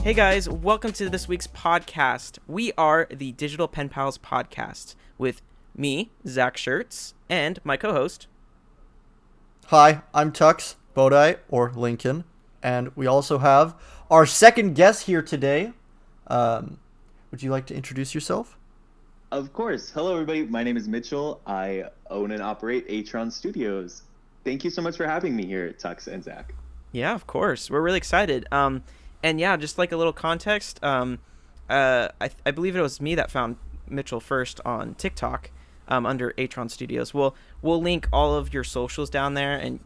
Hey guys, welcome to this week's podcast. We are the Digital Pen Pals podcast with me, Zach Schertz, and my co-host. Hi, I'm Tux, Bodai, or Lincoln, and we also have our second guest here today. Would you like to introduce yourself? Of course. Hello, everybody. My name is Mitchell. I own and operate Atron Studios. Thank you so much for having me here, Tux and Zach. Yeah, of course. We're really excited. And yeah, just like a little context, I believe it was me that found Mitchell first on TikTok under Atron Studios. We'll link all of your socials down there, and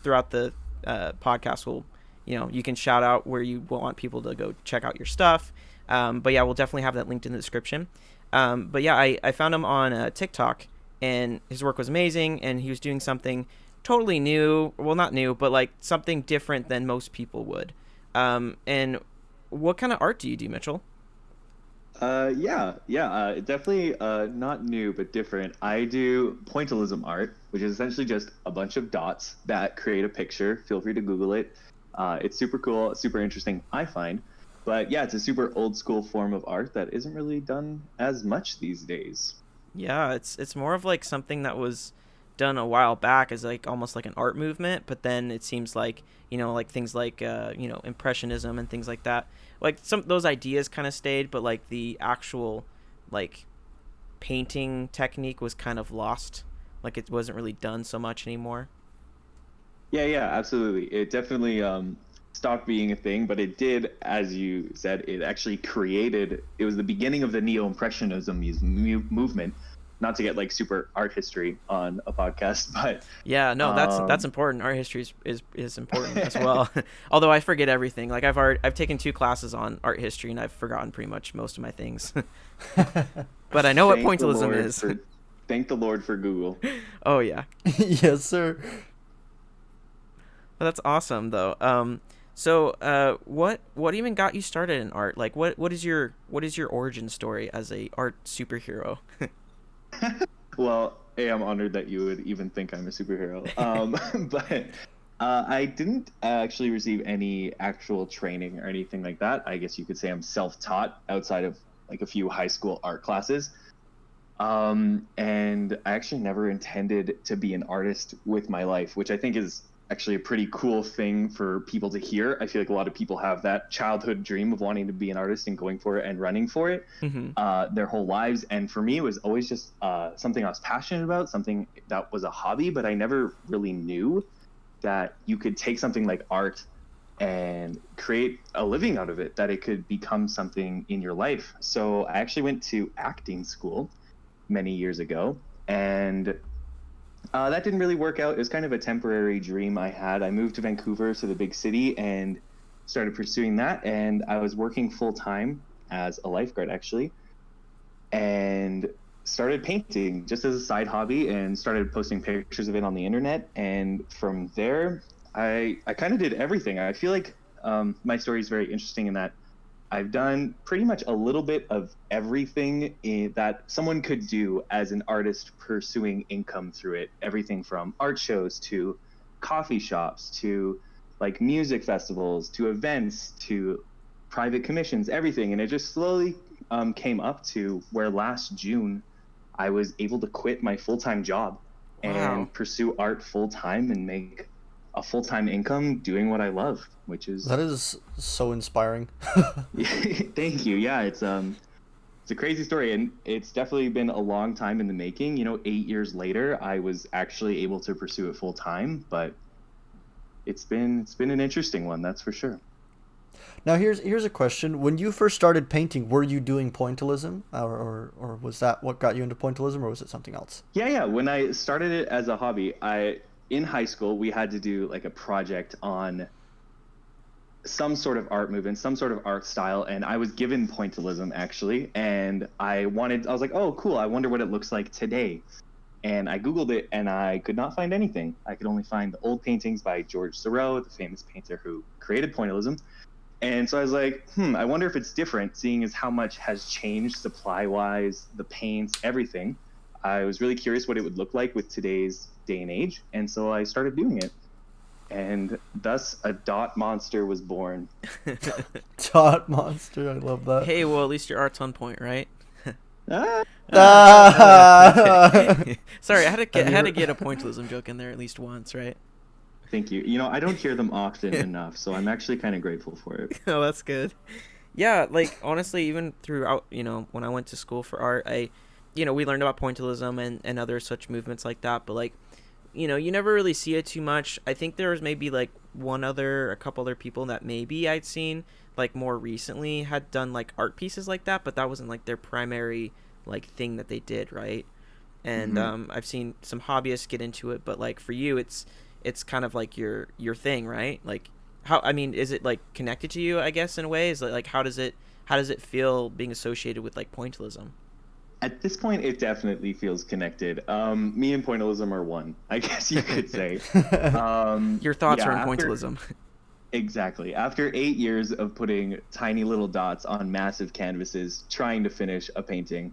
throughout the podcast, you can shout out where you want people to go check out your stuff. But yeah, we'll definitely have that linked in the description. But yeah, I found him on TikTok, and his work was amazing, and he was doing something totally new. Well, not new, but like something different than most people would. And what kind of art do you do, Mitchell? Definitely not new, but different. I do pointillism art, which is essentially just a bunch of dots that create a picture. Feel free to Google it. It's super cool, super interesting, I find. But yeah, it's a super old school form of art that isn't really done as much these days. Yeah, it's more of like something that was done a while back as like almost like an art movement, but then it seems like like things like impressionism and things like that, like some those ideas kind of stayed, but like the actual like painting technique was kind of lost, like it wasn't really done so much anymore. Yeah, absolutely. It definitely stopped being a thing, but it did, as you said, it actually created, it was the beginning of the Neo-Impressionism movement. Not to get like super art history on a podcast, but Yeah, no, that's important. Art history is important as well. Although I forget everything. Like I've taken 2 classes on art history, and I've forgotten pretty much most of my things. But I know what pointillism is. Thank the Lord for Google. Oh yeah. Yes, sir. Well, that's awesome though. So what even got you started in art? Like what is your origin story as a art superhero? Well, I'm honored that you would even think I'm a superhero. But I didn't actually receive any actual training or anything like that. I guess you could say I'm self-taught outside of like a few high school art classes. And I actually never intended to be an artist with my life, which I think is actually a pretty cool thing for people to hear. I feel like a lot of people have that childhood dream of wanting to be an artist and going for it and running for it their whole lives. And for me, it was always just something I was passionate about, something that was a hobby, but I never really knew that you could take something like art and create a living out of it, that it could become something in your life. So I actually went to acting school many years ago, and that didn't really work out. It was kind of a temporary dream I had. I moved to Vancouver, to the big city, and started pursuing that. And I was working full time as a lifeguard, actually, and started painting just as a side hobby, and started posting pictures of it on the internet. And from there, I kind of did everything. I feel like my story is very interesting in that I've done pretty much a little bit of everything that someone could do as an artist pursuing income through it. Everything from art shows to coffee shops to like music festivals to events to private commissions, everything. And it just slowly came up to where last June I was able to quit my full-time job Wow. and pursue art full-time and make a full-time income doing what I love, which is That is so inspiring. thank you. Yeah, it's a crazy story, and it's definitely been a long time in the making. 8 years later, I was actually able to pursue it full time, but it's been an interesting one, that's for sure. Now here's a question. When you first started painting, were you doing pointillism, or was that what got you into pointillism, or was it something else? Yeah. When I started it as a hobby, in high school we had to do like a project on some sort of art movement, some sort of art style, and I was given pointillism actually, and I was like, oh cool, I wonder what it looks like today. And I Googled it, and I could not find anything. I could only find the old paintings by George Seurat, the famous painter who created pointillism. And so I was like, I wonder if it's different, seeing as how much has changed supply-wise, the paints, everything. I was really curious what it would look like with today's day and age, and so I started doing it. and thus a dot monster was born. Dot monster. I love that. Hey, well, at least your art's on point, right? Ah, Ah. Sorry, I had to Have you get a heard- pointillism joke in there at least once, right? thank you. You know, I don't hear them often enough, so I'm actually kind of grateful for it. Oh, that's good. Yeah, like honestly, even throughout, when I went to school for art, we learned about pointillism and other such movements like that, but like, you never really see it too much. I think there was maybe like a couple other people that maybe I'd seen like more recently had done like art pieces like that, but that wasn't like their primary like thing that they did, right? And Mhm. I've seen some hobbyists get into it, but like for you, it's kind of like your thing, right? Like how I mean, is it like connected to you? I guess in a way, is it like how does it feel being associated with like pointillism? At this point, it definitely feels connected. Me and pointillism are one, I guess you could say. Your thoughts Yeah, are in after pointillism. exactly after 8 years of putting tiny little dots on massive canvases, trying to finish a painting,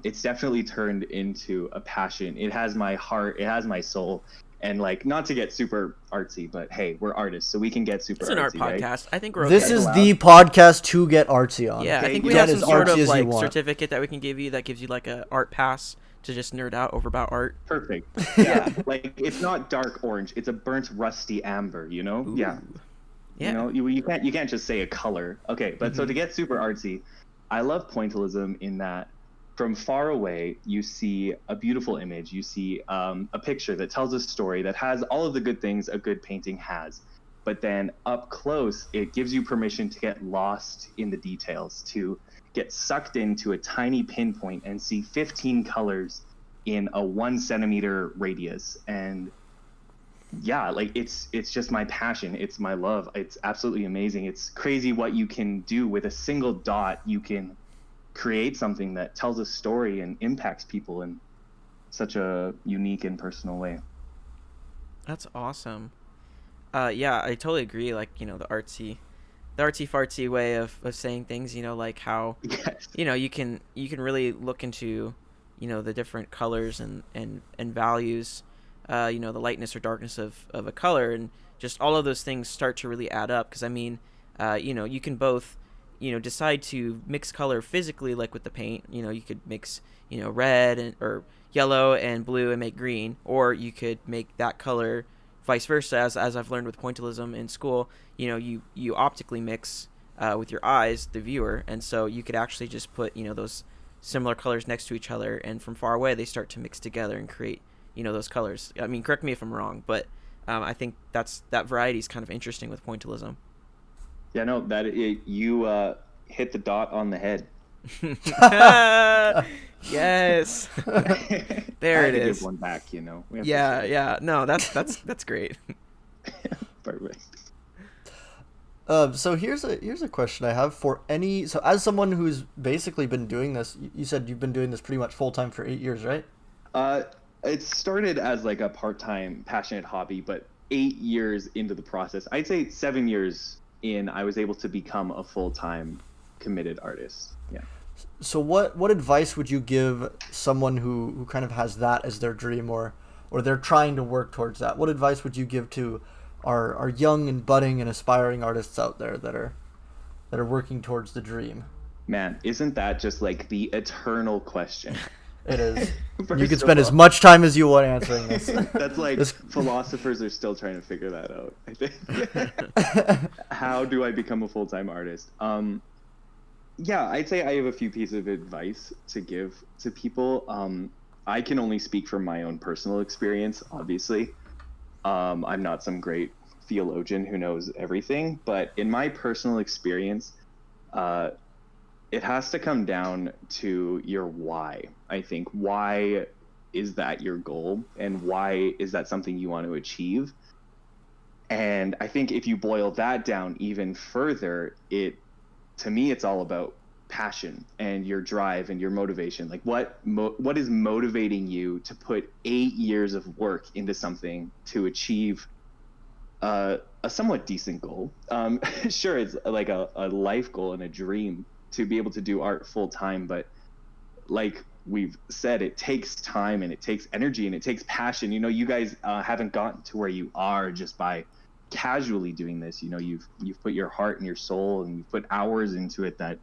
it's definitely turned into a passion. It has my heart, it has my soul, and like not to get super artsy, but hey, we're artists, so we can get super It's an art artsy, right? podcast. I think we're This okay. is Allowed. the podcast to get artsy on. Yeah, I Okay, think you we get have as some sort artsy of as you like want. certificate that we can give you that gives you like a art pass to just nerd out over about art. Perfect. Yeah, like it's not dark orange; it's a burnt rusty amber. You know? Yeah. Ooh. You Yeah. know, you can't just say a color. Okay, but so to get super artsy, I love pointillism in that from far away you see a beautiful image, you see a picture that tells a story that has all of the good things a good painting has, but then up close it gives you permission to get lost in the details, to get sucked into a tiny pinpoint and see 15 colors in a 1 centimeter radius. And yeah, like it's just my passion, it's my love, it's absolutely amazing. It's crazy what you can do with a single dot. You can create something that tells a story and impacts people in such a unique and personal way. That's awesome. Yeah, I totally agree. Like, the artsy fartsy way of saying things, like how, Yes. you can really look into, the different colors and values, the lightness or darkness of a color, and just all of those things start to really add up. Because I mean, you can both, decide to mix color physically, like with the paint. You could mix, red and or yellow and blue and make green, or you could make that color vice versa. As I've learned with pointillism in school, you optically mix with your eyes, the viewer, and so you could actually just put those similar colors next to each other, and from far away they start to mix together and create those colors. I mean, correct me if I'm wrong, but I think that variety is kind of interesting with pointillism. Yeah, no, you hit the dot on the head. Yes. There I had it to is. give one back, you know. We have to Yeah, say. yeah. No, that's great. Perfect. So here's a question I have for so as someone who's basically been doing this, you said you've been doing this pretty much full time for 8 years, right? It started as like a part-time passionate hobby, but 8 years into the process, I'd say 7 years in, I was able to become a full-time committed artist. Yeah. So what advice would you give someone who kind of has that as their dream, or they're trying to work towards that? What advice would you give to our young and budding and aspiring artists out there that are working towards the dream? Man, isn't that just like the eternal question? It is. First You can of spend as all, much time as you want answering this. that's like This- philosophers are still trying to figure that out, I think. How do I become a full-time artist? Yeah, I'd say I have a few pieces of advice to give to people. I can only speak from my own personal experience, obviously. I'm not some great theologian who knows everything, but in my personal experience, it has to come down to your why. I think, why is that your goal, and why is that something you want to achieve? And I think if you boil that down even further, to me, it's all about passion and your drive and your motivation. Like what is motivating you to put 8 years of work into something to achieve a somewhat decent goal? Sure, it's like a life goal and a dream to be able to do art full time, but like we've said, it takes time and it takes energy and it takes passion. You know, you guys haven't gotten to where you are just by casually doing this. You know, you've put your heart and your soul and you've put hours into it that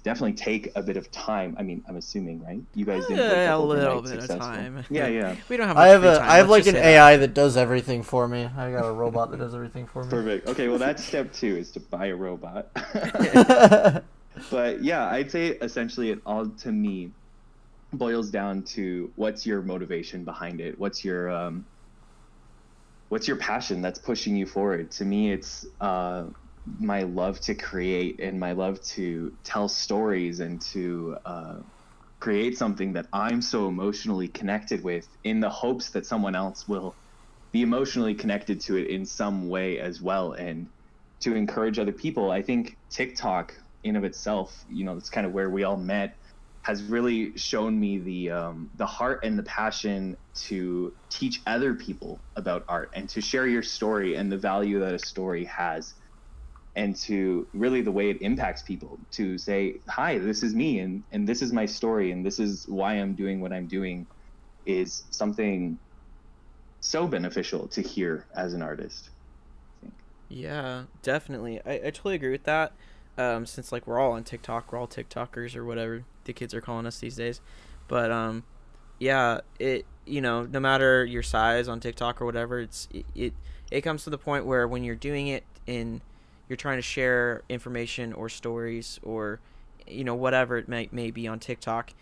definitely take a bit of time. I mean, I'm assuming, right? You guys didn't wake a up little overnight bit successful. of time. Yeah. We don't have I much have free a time. I have Let's like just an say AI that does everything for me. I got a robot that does everything for me. Perfect. Okay, well, that's step 2, is to buy a robot. But yeah, I'd say essentially it all, to me, boils down to what's your motivation behind it? What's your passion that's pushing you forward? To me, it's my love to create and my love to tell stories and to create something that I'm so emotionally connected with, in the hopes that someone else will be emotionally connected to it in some way as well, and to encourage other people. I think TikTok in of itself, you know, it's kind of where we all met, has really shown me the heart and the passion to teach other people about art and to share your story and the value that a story has, and to really the way it impacts people, to say, hi, this is me, and this is my story, and this is why I'm doing what I'm doing, is something so beneficial to hear as an artist, I think. Yeah, definitely. I totally agree with that. Since like we're all on TikTok, we're all TikTokers or whatever the kids are calling us these days. But yeah, it, you know, no matter your size on TikTok or whatever, it comes to the point where when you're doing it in, you're trying to share information or stories or, you know, whatever it may be on TikTok,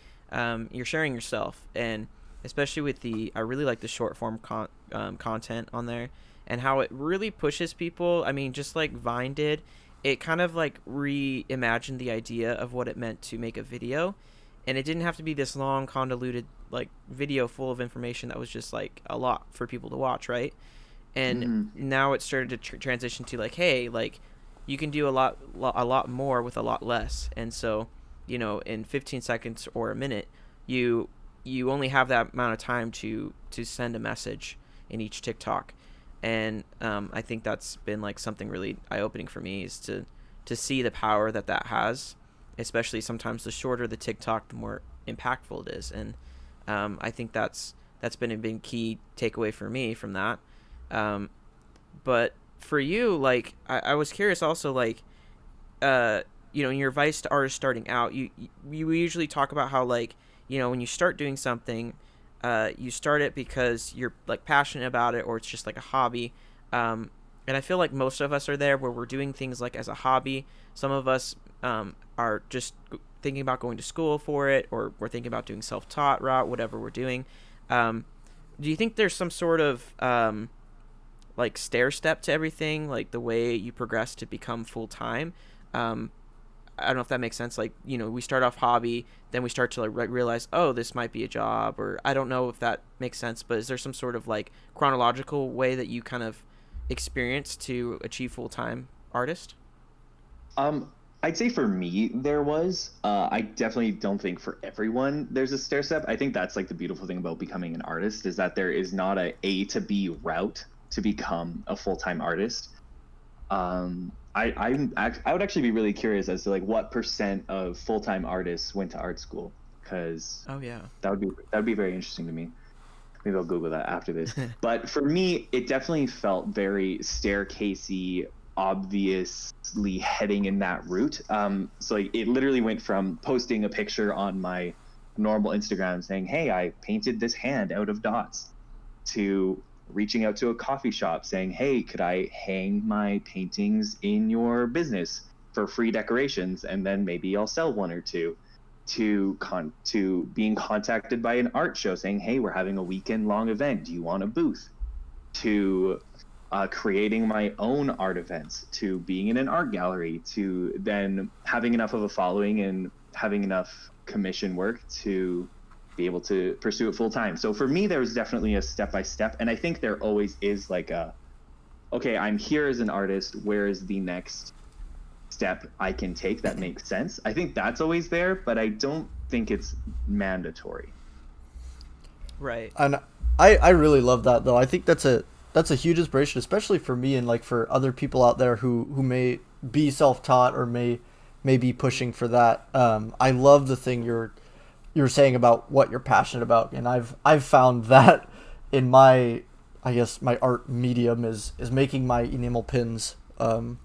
you're sharing yourself. And especially with I really like the short form content on there and how it really pushes people. I mean, just like Vine did, it kind of like reimagined the idea of what it meant to make a video, and it didn't have to be this long convoluted like video full of information that was just like a lot for people to watch, right? And now it started to transition to like, hey, like you can do a lot more with a lot less. And so, you know, in 15 seconds or a minute, you only have that amount of time to send a message in each TikTok. And I think that's been like something really eye-opening for me, is to see the power that has, especially sometimes the shorter the TikTok, the more impactful it is. And I think that's been a big key takeaway for me from that. But for you, like I was curious also, like you know, in your advice to artists starting out, you usually talk about how, like, you know, when you start doing something, you start it because you're like passionate about it, or it's just like a hobby. And I feel like most of us are there where we're doing things like as a hobby. Some of us are just thinking about going to school for it, or we're thinking about doing self-taught route, whatever we're doing. Do you think there's some sort of like stair step to everything, like the way you progress to become full-time? I don't know if that makes sense. Like, you know, we start off hobby, then we start to like realize, oh, this might be a job, or I don't know if that makes sense, but is there some sort of like chronological way that you kind of experience to achieve full-time artist? I'd say for me there was. I definitely don't think for everyone there's a stair step. I think that's like the beautiful thing about becoming an artist, is that there is not A to B route to become a full-time artist. I would actually be really curious as to like what % of full-time artists went to art school, because Oh yeah. that would be very interesting to me. Maybe I'll Google that after this. But for me, it definitely felt very staircasey, obviously heading in that route. So like it literally went from posting a picture on my normal Instagram saying, hey, I painted this hand out of dots, to reaching out to a coffee shop saying, hey, could I hang my paintings in your business for free decorations, and then maybe I'll sell one or two, to being contacted by an art show saying, hey, we're having a weekend long event, do you want a booth, to creating my own art events, to being in an art gallery, to then having enough of a following and having enough commission work to be able to pursue it full time. So for me, there was definitely a step by step, and I think there always is like okay, I'm here as an artist, where is the next step I can take that makes sense? I think that's always there, but I don't think it's mandatory. Right. And I really love that, though. I think that's a huge inspiration, especially for me and like for other people out there who may be self-taught or may be pushing for that. I love the thing you were saying about what you're passionate about, and I've found that in my, I guess my art medium is making my enamel pins. I'm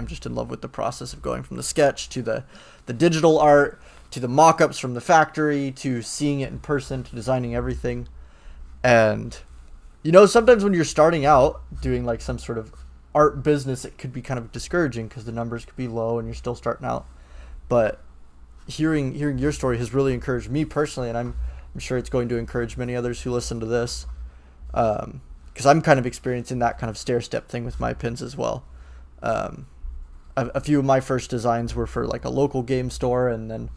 just in love with the process of going from the sketch to the digital art to the mock-ups from the factory to seeing it in person to designing everything. And sometimes when you're starting out doing like some sort of art business, it could be kind of discouraging because the numbers could be low and you're still starting out. But hearing your story has really encouraged me personally, and I'm sure it's going to encourage many others who listen to this, because I'm kind of experiencing that kind of stair-step thing with my pins as well. A few of my first designs were for like a local game store, and then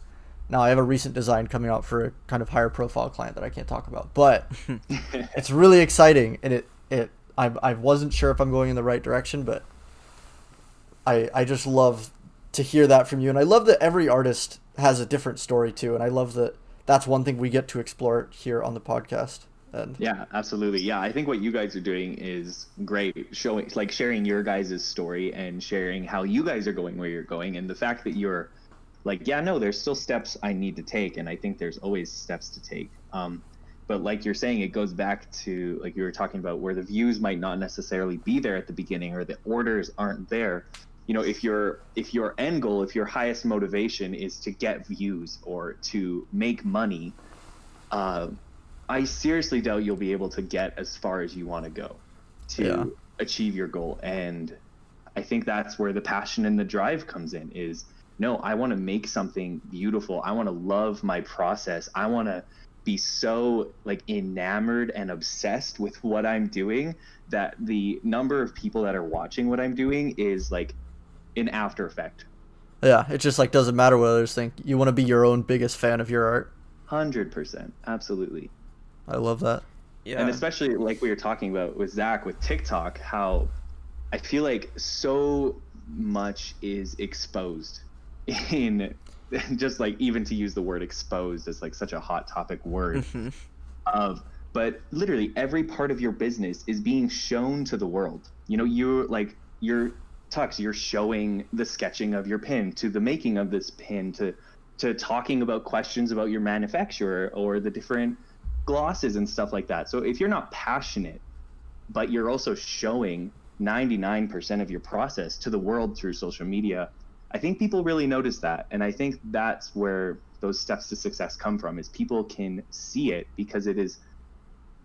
now I have a recent design coming out for a kind of higher profile client that I can't talk about, but it's really exciting, and I wasn't sure if I'm going in the right direction, but I just love to hear that from you, and I love that every artist has a different story too, and I love that that's one thing we get to explore here on the podcast. And yeah, absolutely. Yeah, I think what you guys are doing is great, sharing your guys' story and sharing how you guys are going where you're going, and the fact that you're like, yeah, no, there's still steps I need to take, and I think there's always steps to take. But like you're saying, it goes back to, like you were talking about, where the views might not necessarily be there at the beginning, or the orders aren't there. If your end goal, if your highest motivation is to get views or to make money, I seriously doubt you'll be able to get as far as you want to go to achieve your goal. And I think that's where the passion and the drive comes in, is, no, I want to make something beautiful. I want to love my process. I want to be so like enamored and obsessed with what I'm doing that the number of people that are watching what I'm doing is like an after effect. Yeah, it just like doesn't matter what others think. You want to be your own biggest fan of your art. 100%, absolutely. I love that. Yeah. And especially like we were talking about with Zach with TikTok, how I feel like so much is exposed in just like, even to use the word exposed is like such a hot topic word but literally every part of your business is being shown to the world. You're like, you're showing the sketching of your pin, to the making of this pin, to talking about questions about your manufacturer or the different glosses and stuff like that. So if you're not passionate, but you're also showing 99% of your process to the world through social media, I think people really notice that. And I think that's where those steps to success come from, is people can see it because it is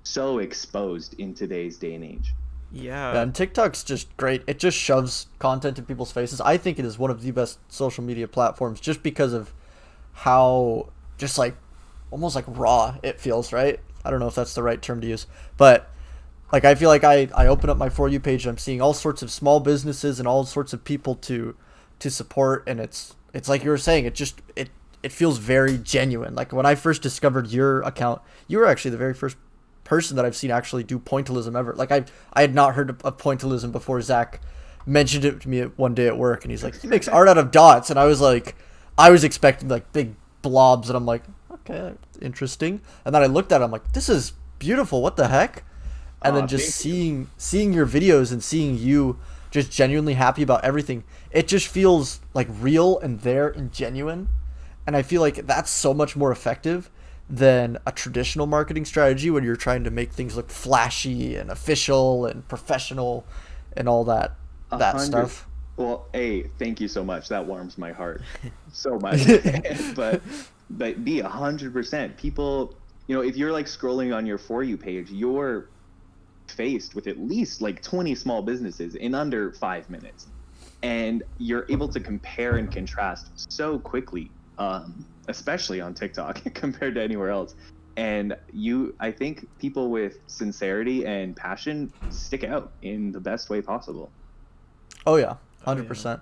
so exposed in today's day and age. Yeah. And TikTok's just great. It just shoves content in people's faces. I think it is one of the best social media platforms just because of how just like almost like raw it feels, right? I don't know if that's the right term to use, but like I feel like I open up my For You page and I'm seeing all sorts of small businesses and all sorts of people to support, and it's like you were saying, it feels very genuine. Like when I first discovered your account, you were actually the very first person that I've seen actually do pointillism ever. Like I had not heard of pointillism before Zach mentioned it to me one day at work, and he's like, he makes art out of dots, and I was expecting like big blobs, and I'm like, okay, interesting. And then I looked at it, I'm like, this is beautiful, what the heck? And then just seeing your videos and seeing you just genuinely happy about everything, it just feels like real and there and genuine. And I feel like that's so much more effective than a traditional marketing strategy when you're trying to make things look flashy and official and professional and all that stuff. Well, thank you so much. That warms my heart so much. but be 100%. People, if you're like scrolling on your For You page, you're faced with at least like 20 small businesses in under 5 minutes, and you're able to compare and contrast so quickly, especially on TikTok compared to anywhere else. And I think people with sincerity and passion stick out in the best way possible. Oh yeah, 100%.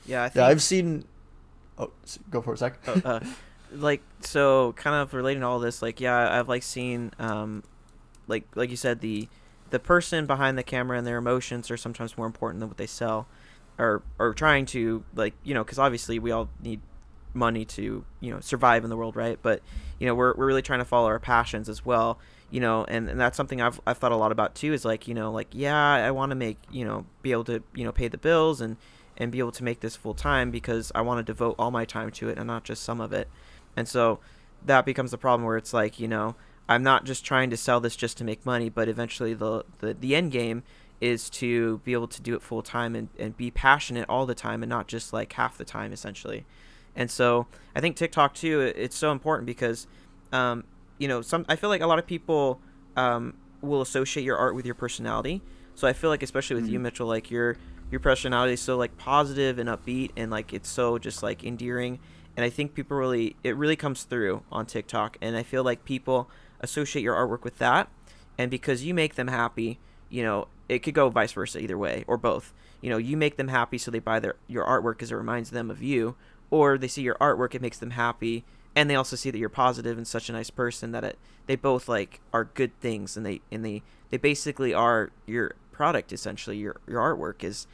Yeah, I think, yeah, I've seen. Oh, go for it, Zach. Like, so kind of relating to all this, like, yeah, I've like seen, like you said, the person behind the camera and their emotions are sometimes more important than what they sell, or trying to, like, because obviously we all need money to survive in the world, right? But we're really trying to follow our passions as well, and that's something I've thought a lot about too, is like yeah, I want to make be able to pay the bills and be able to make this full time, because I want to devote all my time to it and not just some of it. And so that becomes the problem where it's like, I'm not just trying to sell this just to make money, but eventually the end game is to be able to do it full time and be passionate all the time and not just like half the time essentially. And so I think TikTok too, it's so important because, I feel like a lot of people will associate your art with your personality. So I feel like especially with you, Mitchell, like your personality is so like positive and upbeat and like it's so just like endearing. And I think it really comes through on TikTok. And I feel like people associate your artwork with that. And because you make them happy, it could go vice versa either way or both. You make them happy so they buy your artwork because it reminds them of you, or they see your artwork, it makes them happy, and they also see that you're positive and such a nice person that they both like are good things, and they basically are your product essentially. Your artwork is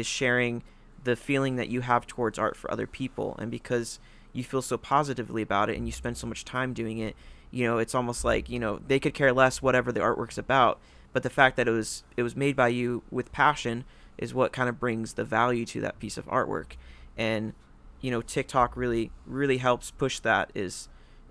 sharing the feeling that you have towards art for other people, and because you feel so positively about it and you spend so much time doing it, it's almost like they could care less whatever the artwork's about, but the fact that it was made by you with passion is what kind of brings the value to that piece of artwork. And TikTok really really helps push that, is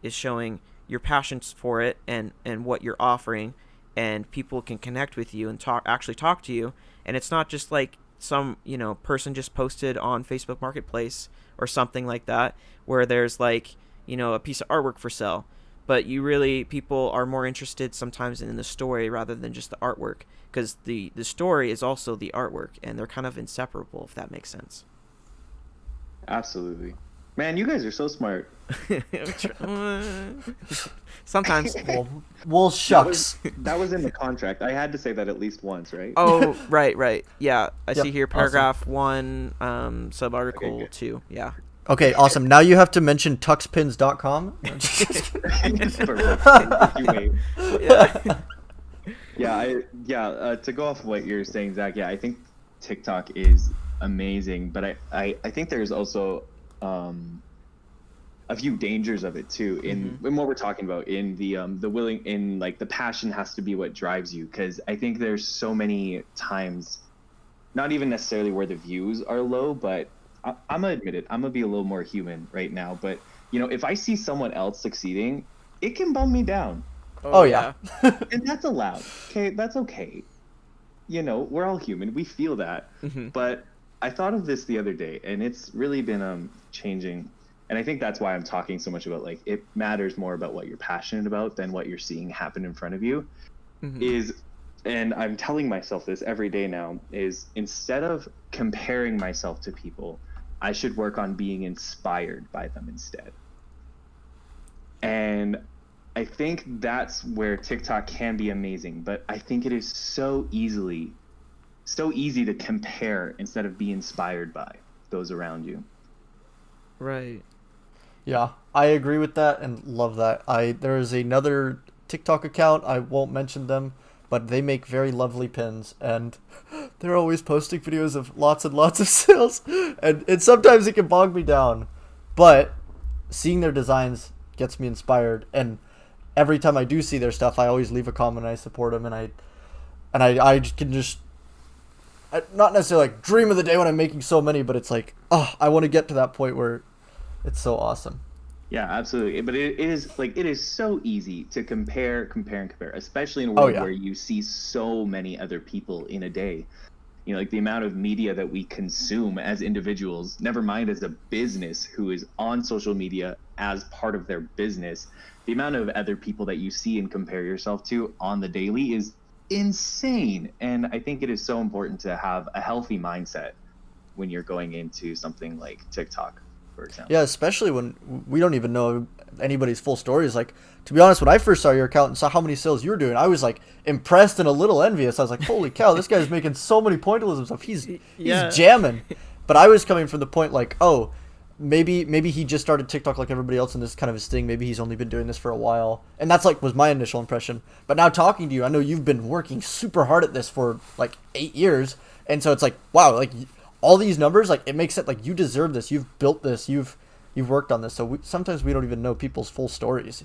showing your passions for it and what you're offering, and people can connect with you and actually talk to you. And it's not just like some person just posted on Facebook Marketplace or something like that where there's like a piece of artwork for sale, but people are more interested sometimes in the story rather than just the artwork, because the story is also the artwork and they're kind of inseparable, if that makes sense. Absolutely. Man, you guys are so smart. Sometimes. Well, shucks. That was in the contract. I had to say that at least once, right? Oh, right. Yeah, I Yep, see here paragraph 1, sub-article Okay, good. 2. Yeah. Okay, awesome. Now you have to mention tuxpins.com. Perfect. Thank you, mate. To go off of what you're saying, Zach, I think TikTok is amazing, but I think there's also a few dangers of it too in what we're talking about, in the passion has to be what drives you, because I think there's so many times, not even necessarily where the views are low, but I'm gonna admit it, I'm gonna be a little more human right now, but if I see someone else succeeding, it can bum me down. Oh yeah. And that's allowed. Okay, that's okay. We're all human, we feel that. But I thought of this the other day, and it's really been changing, and I think that's why I'm talking so much about, like, it matters more about what you're passionate about than what you're seeing happen in front of you. And I'm telling myself this every day now, is instead of comparing myself to people, I should work on being inspired by them instead. And I think that's where TikTok can be amazing, but I think it is so easy to compare instead of be inspired by those around you. Right. Yeah, I agree with that and love that. There is another TikTok account, I won't mention them, but they make very lovely pins, and they're always posting videos of lots and lots of sales, and sometimes it can bog me down, but seeing their designs gets me inspired, and every time I do see their stuff, I always leave a comment and I support them, and I can just not necessarily like dream of the day when I'm making so many, but it's like, I want to get to that point where it's so awesome. Yeah, absolutely. But it is so easy to compare, especially in a world where you see so many other people in a day. Like the amount of media that we consume as individuals, never mind as a business who is on social media as part of their business, the amount of other people that you see and compare yourself to on the daily is insane. And I think it is so important to have a healthy mindset when you're going into something like TikTok, for example. Yeah, especially when we don't even know anybody's full stories. Like, to be honest, when I first saw your account and saw how many sales you were doing, I was like impressed and a little envious. I was like, holy cow, this guy's making so many pointillism stuff. He's jamming. But I was coming from the point like, maybe he just started TikTok like everybody else and this is kind of his thing. Maybe he's only been doing this for a while. And that's like was my initial impression. But now talking to you, I know you've been working super hard at this for like 8 years. And so it's like, wow, like all these numbers, like it makes it like you deserve this. You've built this. You've worked on this. So sometimes we don't even know people's full stories.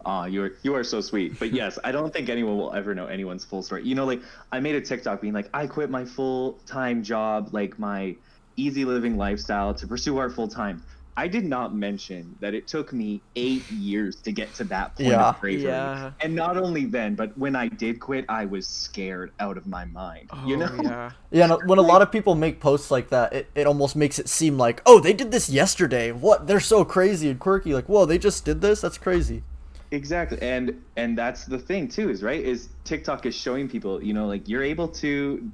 You are so sweet. But yes, I don't think anyone will ever know anyone's full story. Like I made a TikTok being like, I quit my full-time job, like my easy living lifestyle to pursue art full time. I did not mention that it took me 8 years to get to that point Yeah. of bravery. Yeah. And not only then, but when I did quit, I was scared out of my mind. Oh, You know? yeah. Yeah, and when a lot of people make posts like that, it almost makes it seem like, oh, they did this yesterday. What? They're so crazy and quirky. Like, whoa, they just did this? That's crazy. Exactly. And that's the thing too, is TikTok is showing people, like you're able to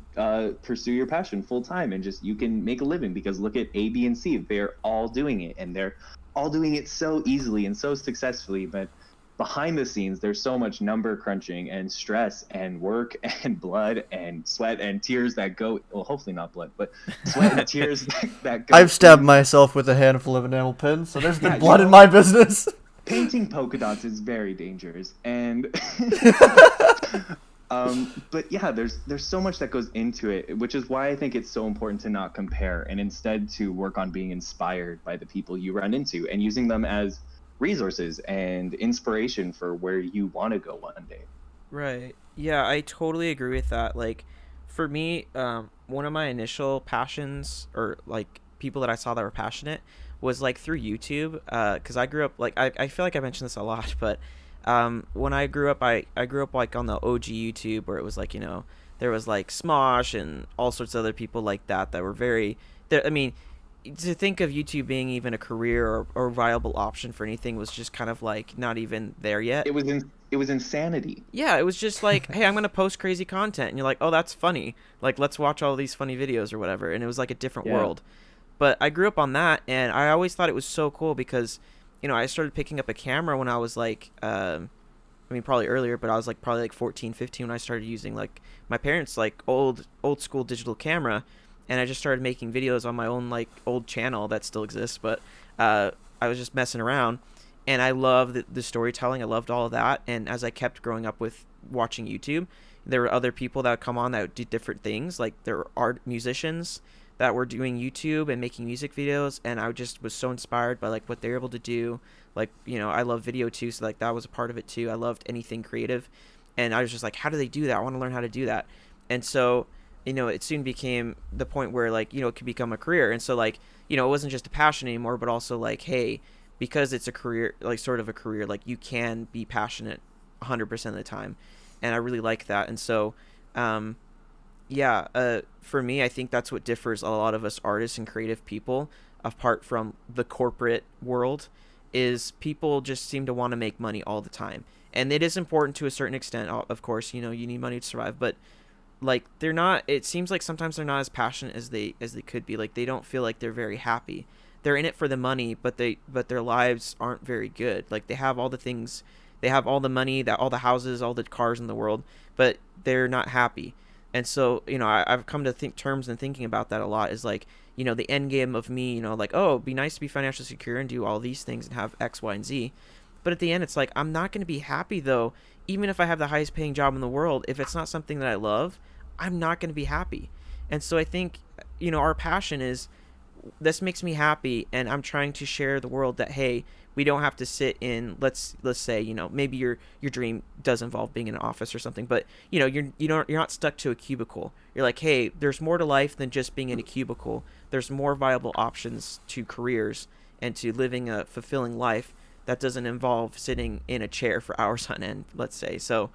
pursue your passion full time and just you can make a living because look at A, B, and C. They're all doing it and they're all doing it so easily and so successfully. But behind the scenes, there's so much number crunching and stress and work and blood and sweat and tears that go. Well, hopefully not blood, but sweat and tears that go. I've stabbed myself with a handful of enamel pins, so there's been Yeah, blood in my business. Painting polka dots is very dangerous, and but yeah, there's so much that goes into it, which is why I think it's so important to not compare and instead to work on being inspired by the people you run into and using them as resources and inspiration for where you want to go one day. Right. Yeah, I totally agree with that. Like, for me, one of my initial passions, or like people that I saw that were passionate, was like through YouTube. Because I grew up like I feel like I mentioned this a lot, but when I grew up, I grew up like on the OG YouTube where it was like there was like Smosh and all sorts of other people like that were very. I mean, to think of YouTube being even a career or viable option for anything was just kind of like not even there yet. It was insanity. Yeah, it was just like, hey, I'm gonna post crazy content, and you're like, oh, that's funny. Like, let's watch all these funny videos or whatever. And it was like a different world. But I grew up on that, and I always thought it was so cool because, I started picking up a camera when I was like, probably earlier, but I was like probably like 14, 15 when I started using like my parents' like old school digital camera, and I just started making videos on my own like old channel that still exists, but I was just messing around. And I loved the storytelling. I loved all of that. And as I kept growing up with watching YouTube, there were other people that would come on that did different things. Like there were art musicians that were doing YouTube and making music videos. And I just was so inspired by like what they're able to do. Like, I love video too. So like that was a part of it too. I loved anything creative. And I was just like, how do they do that? I want to learn how to do that. And so, it soon became the point where like, it could become a career. And so like, it wasn't just a passion anymore, but also like, hey, because it's a career, like sort of a career, like you can be passionate 100% of the time. And I really like that. And so, for me, I think that's what differs a lot of us artists and creative people apart from the corporate world is people just seem to want to make money all the time. And it is important to a certain extent. Of course, you need money to survive, but like they're not, it seems like sometimes they're not as passionate as they could be. Like they don't feel like they're very happy. They're in it for the money, but their lives aren't very good. Like they have all the things, they have all the money, all the houses, all the cars in the world, but they're not happy. And so, I've come to terms and thinking about that a lot is like, the end game of me, like, oh, it'd be nice to be financially secure and do all these things and have X, Y, and Z. But at the end, it's like, I'm not going to be happy though, even if I have the highest paying job in the world. If it's not something that I love, I'm not going to be happy. And so I think, our passion is, this makes me happy, and I'm trying to share the world that, hey, we don't have to sit in, let's say, maybe your dream does involve being in an office or something, but you're not stuck to a cubicle. You're like, hey, there's more to life than just being in a cubicle. There's more viable options to careers and to living a fulfilling life that doesn't involve sitting in a chair for hours on end, let's say. So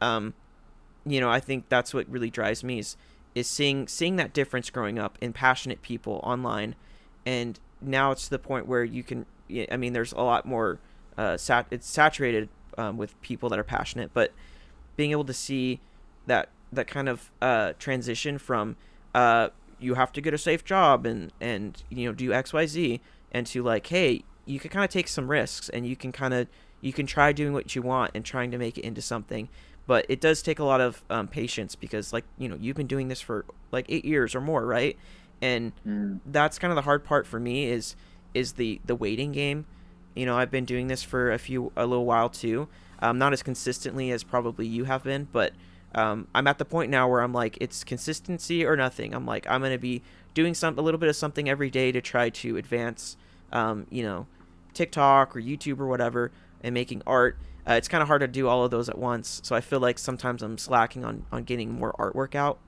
I think that's what really drives me is seeing that difference growing up in passionate people online. And now it's to the point where you can, there's a lot more, it's saturated with people that are passionate, but being able to see that kind of transition from you have to get a safe job and do XYZ, and to like, hey, you can kind of take some risks and you can try doing what you want and trying to make it into something. But it does take a lot of patience because, like, you've been doing this for like 8 years or more, right? And that's kind of the hard part for me is the waiting game. I've been doing this for a little while too. Not as consistently as probably you have been, but I'm at the point now where I'm like, it's consistency or nothing. I'm like, I'm going to be doing a little bit of something every day to try to advance, TikTok or YouTube or whatever, and making art. It's kind of hard to do all of those at once, so I feel like sometimes I'm slacking on getting more artwork out.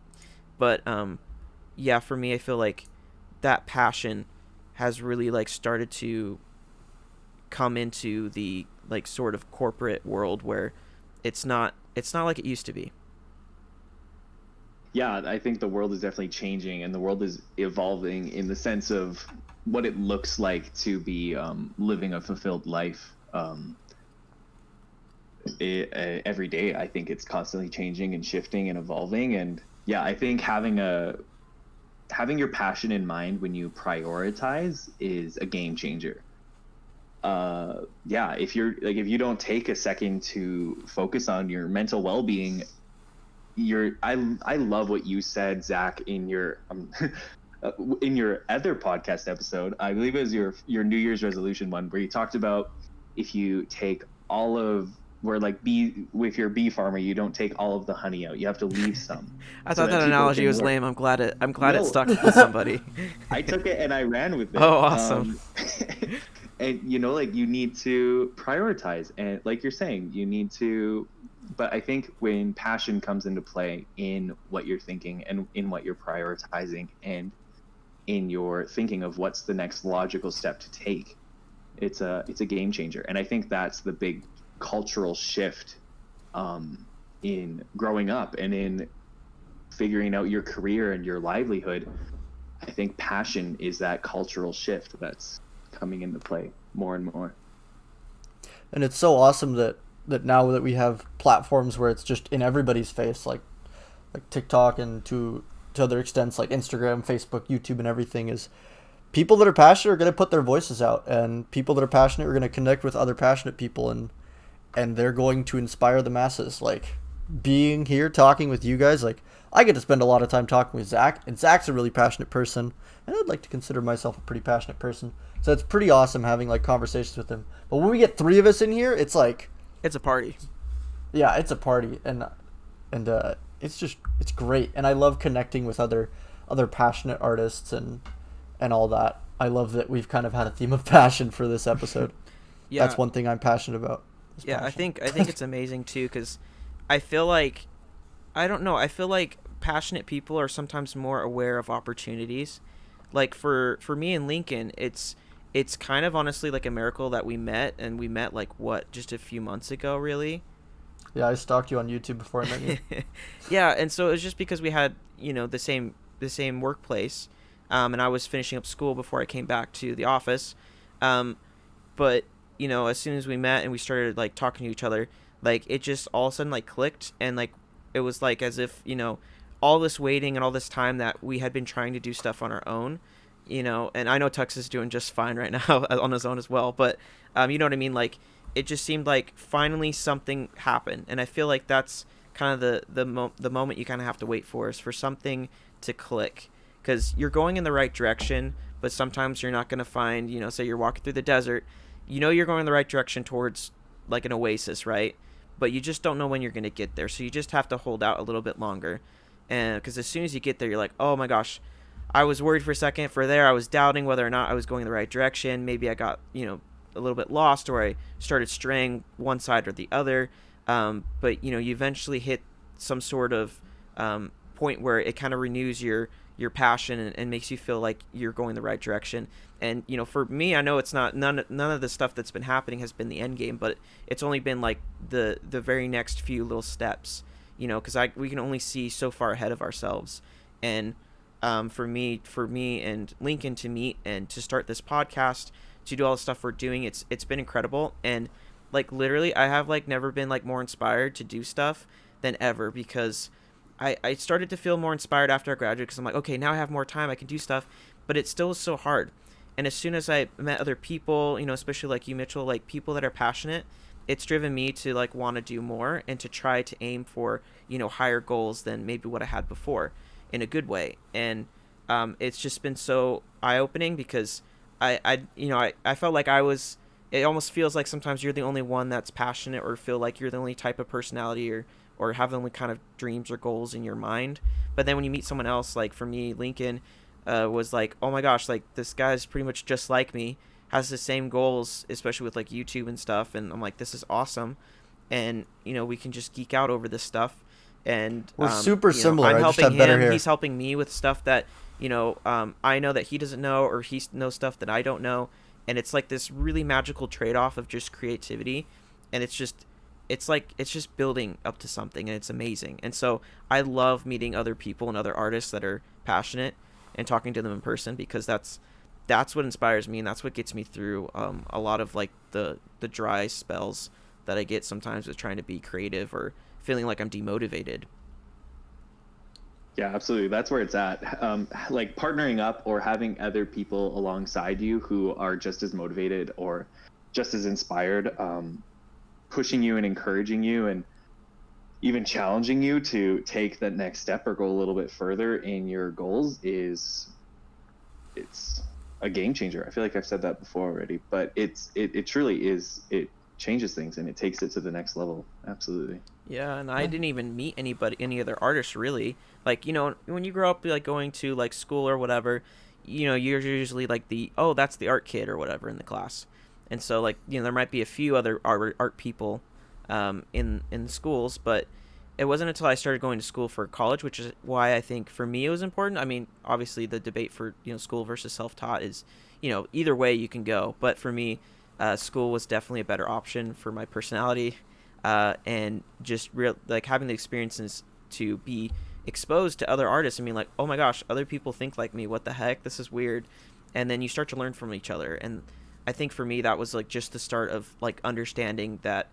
But for me, I feel like that passion has really like started to come into the like sort of corporate world where it's not like it used to be. Yeah, I think the world is definitely changing, and the world is evolving in the sense of what it looks like to be living a fulfilled life. Every day, I think it's constantly changing and shifting and evolving. And yeah, I think having your passion in mind when you prioritize is a game changer. Yeah, if you don't take a second to focus on your mental well-being, I love what you said, Zach, in your other podcast episode. I believe it was your New Year's resolution one, where you talked about if you take all of where like bee with your bee farmer, you don't take all of the honey out. You have to leave some. I thought that analogy was lame. I'm glad it No. stuck with somebody. I took it and I ran with it. Oh, awesome. And like you need to prioritize, and like you're saying, you need to. But I think when passion comes into play in what you're thinking and in what you're prioritizing and in your thinking of what's the next logical step to take, it's a game changer. And I think that's the big cultural shift in growing up and in figuring out your career and your livelihood. I think passion is that cultural shift that's coming into play more and more. And it's so awesome that now that we have platforms where it's just in everybody's face, like TikTok, and to other extents like Instagram, Facebook, YouTube, and everything, is people that are passionate are going to put their voices out, and people that are passionate are going to connect with other passionate people, and they're going to inspire the masses. Like being here talking with you guys, like I get to spend a lot of time talking with Zach, and Zach's a really passionate person, and I'd like to consider myself a pretty passionate person. So it's pretty awesome having like conversations with him. But when we get three of us in here, it's like It's a party. Yeah, it's a party, and it's great, and I love connecting with other passionate artists and all that. I love that we've kind of had a theme of passion for this episode. Yeah, that's one thing I'm passionate about. Yeah, passion. I think it's amazing too, because I feel like passionate people are sometimes more aware of opportunities. Like for me and Lincoln, it's kind of honestly like a miracle that we met, and we met like just a few months ago, really. Yeah, I stalked you on YouTube before I met you. Yeah, and so it was just because we had the same workplace, and I was finishing up school before I came back to the office, but as soon as we met and we started like talking to each other, like it just all of a sudden like clicked, and like it was like as if all this waiting and all this time that we had been trying to do stuff on our own. And I know Tux is doing just fine right now on his own as well, but you know what I mean? Like, it just seemed like finally something happened, and I feel like that's kind of the moment you kind of have to wait for, is for something to click, because you're going in the right direction, but sometimes you're not going to find, say you're walking through the desert, you're going in the right direction towards like an oasis, right? But you just don't know when you're going to get there, so you just have to hold out a little bit longer, and because as soon as you get there, you're like, oh my gosh, I was worried for a second. I was doubting whether or not I was going in the right direction. Maybe I got, a little bit lost, or I started straying one side or the other. But, you eventually hit some sort of point where it kind of renews your passion and makes you feel like you're going the right direction. And, for me, I know it's not none of the stuff that's been happening has been the end game, but it's only been like the very next few little steps, because we can only see so far ahead of ourselves. And for me and Lincoln to meet and to start this podcast, to do all the stuff we're doing, it's been incredible. And like literally I have like never been like more inspired to do stuff than ever, because I started to feel more inspired after I graduated, because I'm like, okay, now I have more time, I can do stuff, but it still is so hard. And as soon as I met other people, especially like you, Mitchell, like people that are passionate, it's driven me to like want to do more and to try to aim for higher goals than maybe what I had before, in a good way. And it's just been so eye-opening, because I felt like it almost feels like sometimes you're the only one that's passionate, or feel like you're the only type of personality, or have the only kind of dreams or goals in your mind. But then when you meet someone else, like for me, Lincoln was like, oh my gosh, like this guy's pretty much just like me, has the same goals, especially with like YouTube and stuff. And I'm like, this is awesome. And, we can just geek out over this stuff. And we're super similar. I'm I just helping have better him. hair. He's helping me with stuff that I know that he doesn't know, or he knows stuff that I don't know, and it's like this really magical trade-off of just creativity, and it's just building up to something, and it's amazing. And so I love meeting other people and other artists that are passionate and talking to them in person, because that's what inspires me, and that's what gets me through a lot of like the dry spells that I get sometimes with trying to be creative or feeling like I'm demotivated. Yeah, absolutely. That's where it's at. Like partnering up or having other people alongside you who are just as motivated or just as inspired, pushing you and encouraging you and even challenging you to take that next step or go a little bit further in your goals it's a game changer. I feel like I've said that before already, but it truly is. It changes things and it takes it to the next level. Absolutely. Yeah, and I Yeah. didn't even meet any other artists really. Like, when you grow up like going to like school or whatever, you're usually like that's the art kid or whatever in the class. And so like, there might be a few other art people in the schools, but it wasn't until I started going to school for college, which is why I think for me it was important. I mean, obviously the debate for, school versus self-taught is, either way you can go, but for me, school was definitely a better option for my personality, and just real like having the experiences to be exposed to other artists and being like, oh my gosh, other people think like me. What the heck? This is weird. And then you start to learn from each other. And I think for me that was like just the start of like understanding that,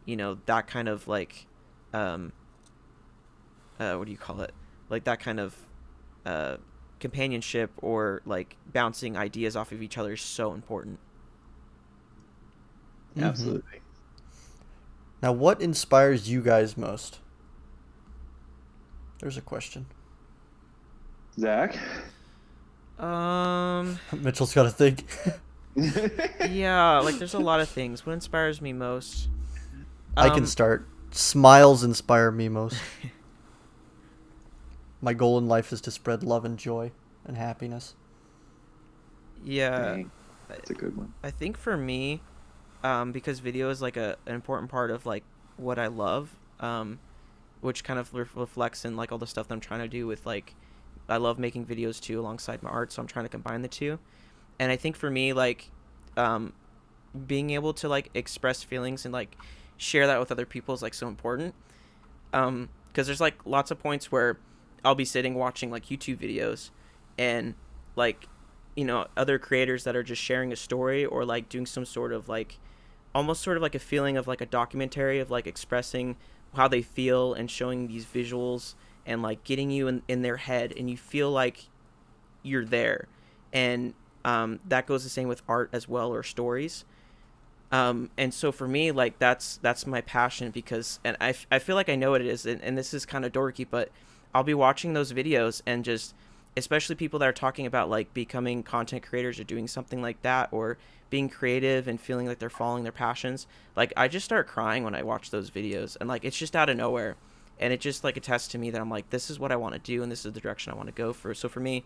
that kind of like, what do you call it? Like that kind of uh, companionship or like bouncing ideas off of each other is so important. Hmm. Absolutely. Now, what inspires you guys most? There's a question. Zach. Um, Mitchell's got to think. yeah, like there's a lot of things. What inspires me most? I can Um, start. Smiles inspire me most. My goal in life is to spread love and joy and happiness. yeah, Dang, I, that's a good one. I think for me, because video is like an important part of like what I love, which kind of reflects in like all the stuff that I'm trying to do with like, I love making videos too alongside my art, so I'm trying to combine the two. And I think for me, like, um, being able to like express feelings and like share that with other people is like so important. Because there's like lots of points where I'll be sitting watching like YouTube videos, and like, other creators that are just sharing a story or like doing some sort of like almost sort of like a feeling of like a documentary of like expressing how they feel and showing these visuals and like getting you in their head, and you feel like you're there. And that goes the same with art as well, or stories. And so for me, like that's my passion, because and I feel like I know what it is, and this is kind of dorky, but I'll be watching those videos and just, especially people that are talking about like becoming content creators or doing something like that, or being creative and feeling like they're following their passions, like I just start crying when I watch those videos, and like it's just out of nowhere, and it just like attests to me that I'm like, this is what I want to do and this is the direction I want to go for. So for me,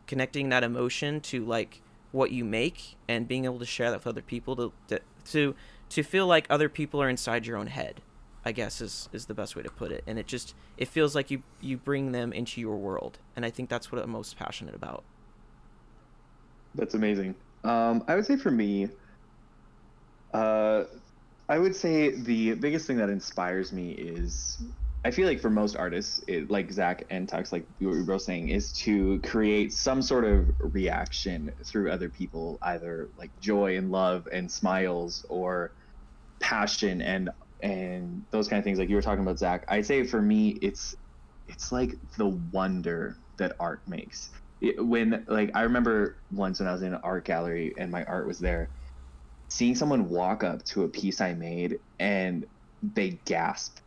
connecting that emotion to like what you make and being able to share that with other people to to feel like other people are inside your own head, I guess is the best way to put it. And it feels like you bring them into your world, and I think that's what I'm most passionate about. That's amazing. I would say for me, uh, I would say the biggest thing that inspires me is, I feel like for most artists, like Zach and Tux, like you were both saying, is to create some sort of reaction through other people, either like joy and love and smiles, or passion and those kind of things. Like you were talking about, Zach. I'd say for me, it's like the wonder that art makes. When like I remember once when I was in an art gallery and my art was there, seeing someone walk up to a piece I made and they gasp,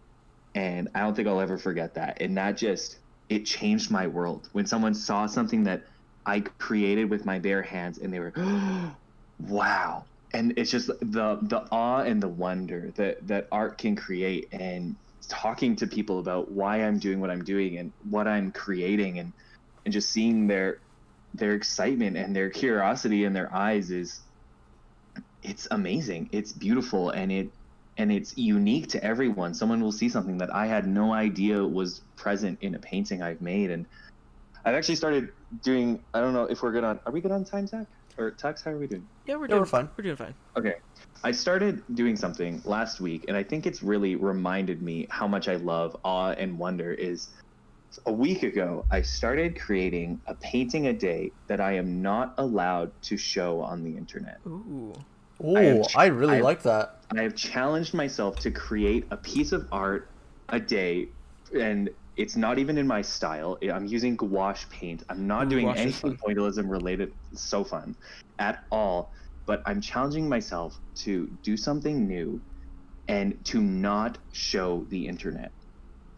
and I don't think I'll ever forget that. And that just, it changed my world when someone saw something that I created with my bare hands and they were, wow. And it's just the awe and the wonder that art can create, and talking to people about why I'm doing what I'm doing and what I'm creating, and just seeing their excitement and their curiosity in their eyes is, it's amazing. It's beautiful, and it's unique to everyone. Someone will see something that I had no idea was present in a painting I've made, and I've actually started doing. I don't know if we're good on. Are we good on time, Zach? Or Tux? How are we doing? Yeah, we're fine. We're doing fine. Okay. I started doing something last week, and I think it's really reminded me how much I love awe and wonder. Is a week ago, I started creating a painting a day that I am not allowed to show on the internet. Ooh. Oh, I really like that. I have challenged myself to create a piece of art a day, and it's not even in my style. I'm using gouache paint. I'm not doing gouache is anything fun. Pointillism related. It's so fun at all. But I'm challenging myself to do something new and to not show the internet,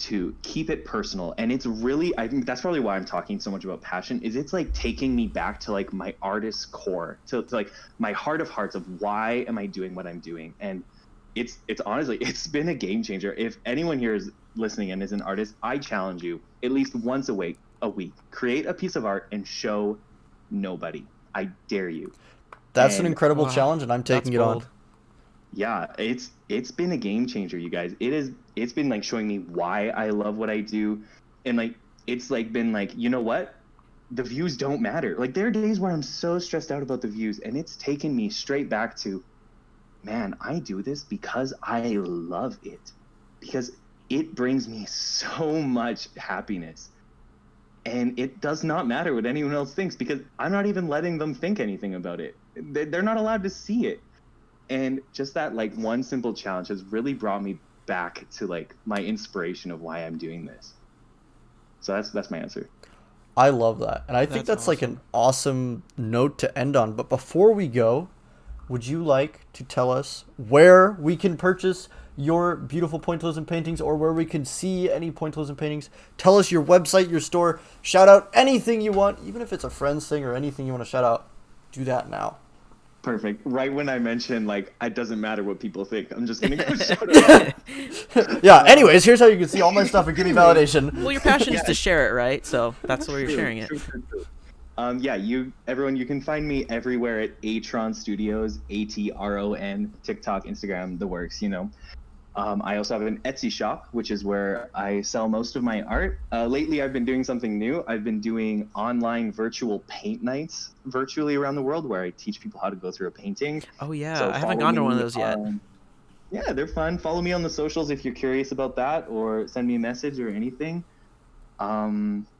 to keep it personal. And it's really, I think that's probably why I'm talking so much about passion, is it's like taking me back to like my artist core, to like my heart of hearts of why am I doing what I'm doing. And it's honestly, it's been a game changer. If anyone here is listening and is an artist, I challenge you at least once a week, create a piece of art and show nobody. I dare you. That's an And- incredible Wow, challenge, and I'm taking it that's on. bold. Yeah, it's been a game changer, you guys. It's been like showing me why I love what I do, and like it's like been like, you know what, the views don't matter. Like there are days where I'm so stressed out about the views, and it's taken me straight back to, man, I do this because I love it, because it brings me so much happiness. And it does not matter what anyone else thinks, because I'm not even letting them think anything about it. They're not allowed to see it. And just that like one simple challenge has really brought me back to like my inspiration of why I'm doing this. So that's my answer. I love that. And I think That's that's like an awesome note to end on. But before we go, would you like to tell us where we can purchase your beautiful Pointillism paintings, or where we can see any Pointillism paintings? Tell us your website, your store. Shout out anything you want, even if it's a friend's thing or anything you want to shout out. Do that now. Perfect. Right when I mentioned like it doesn't matter what people think, I'm just gonna go shout it out. Yeah, anyways, here's how you can see all my stuff and give me validation. Well, your passion is to share it, right? So that's where you're sharing it. True. Yeah, everyone, you can find me everywhere at Atron Studios, Atron, TikTok, Instagram, the works, you know. I also have an Etsy shop, which is where I sell most of my art. Lately, I've been doing something new. I've been doing online virtual paint nights virtually around the world, where I teach people how to go through a painting. Oh yeah, So I haven't follow gone to one of me those yet. Yeah, they're fun. Follow me on the socials if you're curious about that, or send me a message or anything.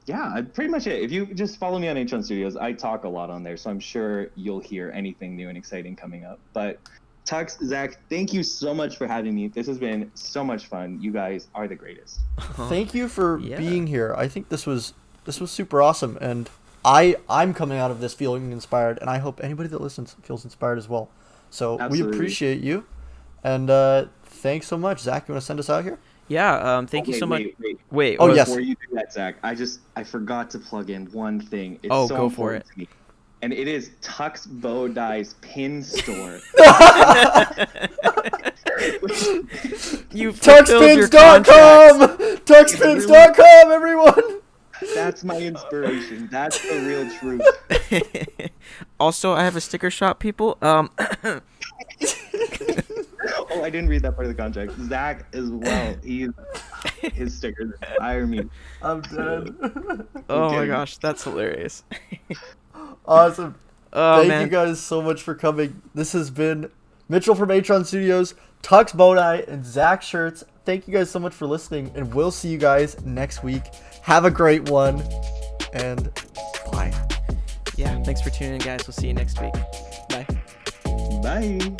Yeah, pretty much it. If you just follow me on Atron Studios, I talk a lot on there, so I'm sure you'll hear anything new and exciting coming up. But Tux, Zach, thank you so much for having me. This has been so much fun. You guys are the greatest. Thank you for Yeah. being here. I think this was super awesome, and I'm coming out of this feeling inspired, and I hope anybody that listens feels inspired as well. So Absolutely. we appreciate you, and thanks so much. Zach, you want to send us out here? Yeah. Thank you so much. Wait. Oh, what- yes. Before you do that, Zach, I forgot to plug in one thing. It's Oh, so go for important to me. And it is Tux Bow Dye's pin store. You fulfilled your contract. Tuxpins.com! Tuxpins.com, everyone! That's my inspiration. That's the real truth. Also, I have a sticker shop, people. Oh, I didn't read that part of the contract. Zach as well. His stickers inspire me. I'm dead. Oh my kidding. gosh, that's hilarious. Awesome. Oh Thank man. you guys so much for coming. This has been Mitchell from Atron Studios, Tux Bodai, and Zach Shirts. Thank you guys so much for listening, and we'll see you guys next week. Have a great one, and bye. Yeah. Thanks for tuning in, guys. We'll see you next week. Bye. Bye.